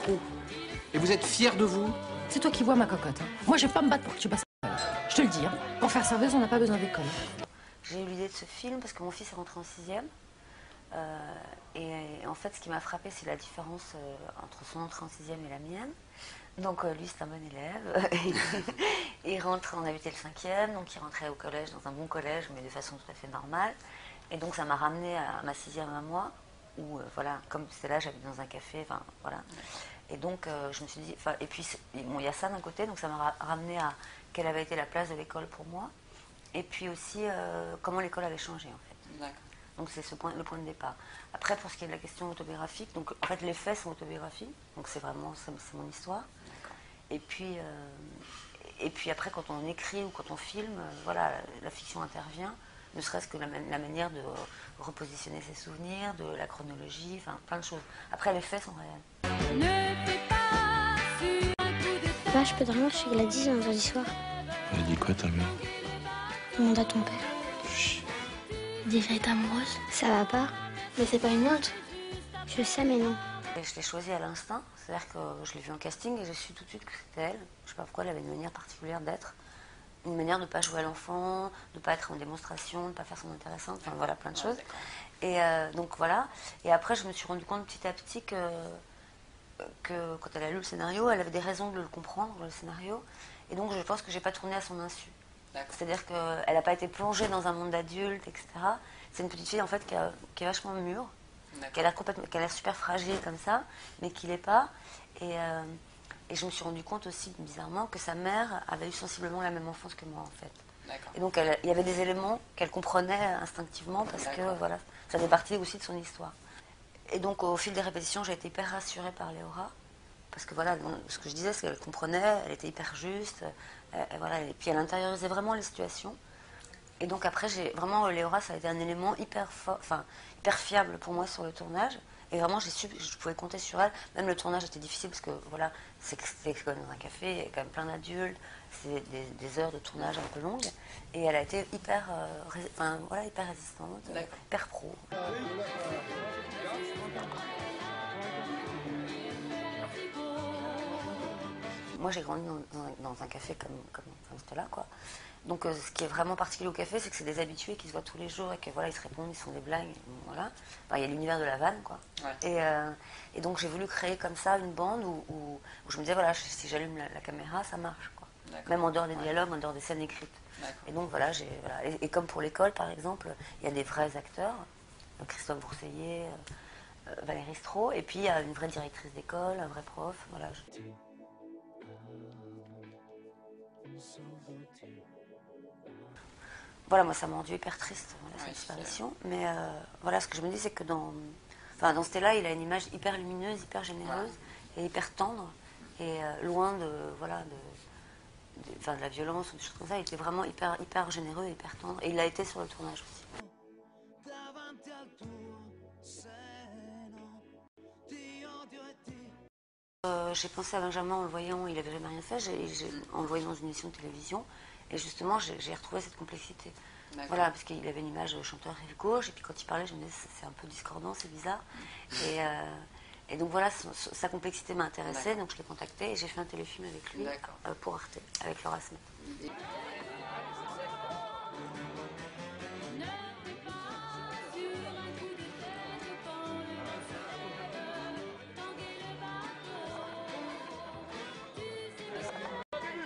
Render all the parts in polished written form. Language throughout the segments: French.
trop. Et vous êtes fiers de vous? C'est toi qui vois ma cocotte. Hein. Moi, je vais pas me battre pour que tu passes à l'école. Je te le dis, hein. Pour faire serveuse, on n'a pas besoin d'école. J'ai eu l'idée de ce film parce que mon fils est rentré en 6e. Et en fait, ce qui m'a frappé, c'est la différence entre son entrée en 6e et la mienne. Donc lui, c'est un bon élève. Il rentre, on habitait le 5e, donc il rentrait au collège, dans un bon collège, mais de façon tout à fait normale. Et donc ça m'a ramené à ma 6e à moi, où voilà, comme c'était là, j'habite dans un café, enfin voilà. Et donc je me suis dit, et puis bon, il y a ça d'un côté, donc ça m'a ramené à quelle avait été la place de l'école pour moi, et puis aussi comment l'école avait changé en fait. D'accord. Donc c'est le point de départ. Après, pour ce qui est de la question autobiographique, donc en fait les faits sont autobiographiques, donc c'est vraiment c'est mon histoire. Et puis après, quand on écrit ou quand on filme, voilà, la fiction intervient, ne serait-ce que la manière de repositionner ses souvenirs, de la chronologie, enfin plein de choses. Après, les faits sont réels. Papa, je peux dormir chez Gladys un vendredi soir. Elle a dit quoi ta mère? Demande à ton père. Chut. Des fêtes amoureuses, ça va pas. Mais c'est pas une honte. Je sais, mais non. Et je l'ai choisie à l'instinct, c'est-à-dire que je l'ai vue en casting et j'ai su tout de suite que c'était elle. Je sais pas pourquoi, elle avait une manière particulière d'être. Une manière de ne pas jouer à l'enfant, de ne pas être en démonstration, de ne pas faire son intéressante, enfin voilà, plein de choses. Et donc voilà. Et après, je me suis rendu compte petit à petit que quand elle a lu le scénario, elle avait des raisons de le comprendre, le scénario. Et donc je pense que j'ai pas tourné à son insu. C'est-à-dire qu'elle n'a pas été plongée dans un monde d'adulte, etc. C'est une petite fille en fait qui est vachement mûre, qui a l'air super fragile comme ça, mais qui l'est pas. Et je me suis rendu compte aussi, bizarrement, que sa mère avait eu sensiblement la même enfance que moi, en fait. Et donc, il y avait des éléments qu'elle comprenait instinctivement, parce que, voilà, ça faisait partie aussi de son histoire. Et donc, au fil des répétitions, j'ai été hyper rassurée par Léora, parce que, voilà, ce que je disais, c'est qu'elle comprenait, elle était hyper juste, voilà, et puis elle intériorisait vraiment les situations. Et donc, après, Léora, ça a été un élément hyper fort, enfin, hyper fiable pour moi sur le tournage. Et vraiment, je pouvais compter sur elle. Même le tournage était difficile parce que voilà, c'était quand même dans un café, il y avait quand même plein d'adultes, c'est des heures de tournage un peu longues. Et elle a été hyper résistante, hyper pro. Moi, j'ai grandi dans un café comme c'était là, quoi. Donc, ce qui est vraiment particulier au café, c'est que c'est des habitués qui se voient tous les jours et que voilà, ils se répondent, ils font des blagues, voilà. Enfin, il y a l'univers de la vanne, quoi. Ouais. Et donc, j'ai voulu créer comme ça une bande où je me disais, voilà, si j'allume la caméra, ça marche, quoi. Même en dehors des dialogues, en dehors des scènes écrites. Et donc, voilà, et comme pour l'école, par exemple, il y a des vrais acteurs, Christophe Bourseillet, Valérie Strau, et puis il y a une vraie directrice d'école, un vrai prof, voilà. Voilà, moi ça m'a rendu hyper triste, voilà, cette disparition. Mais voilà, ce que je me dis, c'est que dans Stella, il a une image hyper lumineuse, hyper généreuse et hyper tendre. Et loin de la violence ou des choses comme ça, il était vraiment hyper généreux et hyper tendre. Et il l'a été sur le tournage aussi. J'ai pensé à Benjamin en le voyant, il n'avait jamais rien fait, en le voyant dans une émission de télévision. Et justement, j'ai retrouvé cette complexité. Voilà, parce qu'il avait une image de chanteur rive gauche, et puis quand il parlait, je me disais, c'est un peu discordant, c'est bizarre. Et donc voilà, sa complexité m'a intéressée, donc je l'ai contacté et j'ai fait un téléfilm avec lui pour Arte, avec Laura Smith.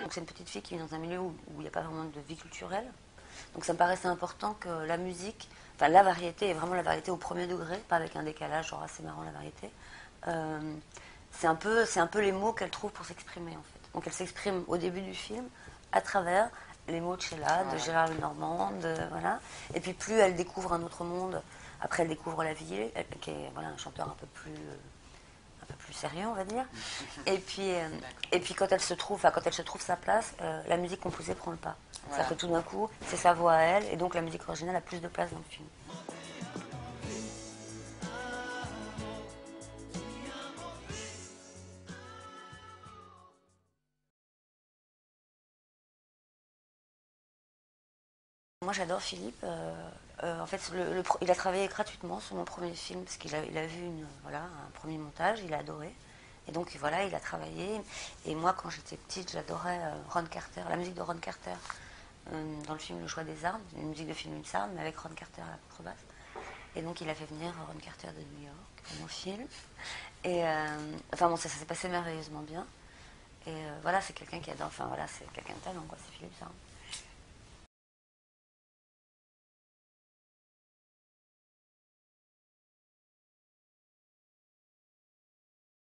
C'est une petite fille qui est dans un milieu où il n'y a pas vraiment de vie culturelle. Donc ça me paraissait important que la musique, enfin la variété, est vraiment la variété au premier degré, pas avec un décalage, genre assez marrant la variété. C'est un peu les mots qu'elle trouve pour s'exprimer en fait. Donc elle s'exprime au début du film à travers les mots de Sheila, de Gérard Lenormand, voilà. Et puis plus elle découvre un autre monde, après elle découvre La Ville, qui est voilà, un chanteur un peu plus sérieux, on va dire. Et puis quand elle se trouve sa place, la musique composée prend le pas. Ça fait tout d'un coup, c'est sa voix à elle, et donc la musique originale a plus de place dans le film. Moi j'adore Philippe. En fait, il a travaillé gratuitement sur mon premier film parce qu'il a vu un premier montage, il a adoré. Et donc voilà, il a travaillé. Et moi, quand j'étais petite, j'adorais Ron Carter, la musique de Ron Carter, dans le film Le choix des armes, une musique de film Une arme, mais avec Ron Carter à la contrebasse. Et donc il a fait venir Ron Carter de New York pour mon film. Et enfin bon, ça s'est passé merveilleusement bien. Et voilà, c'est quelqu'un qui adore, enfin voilà, c'est quelqu'un de talent, quoi, c'est Philippe Sarr.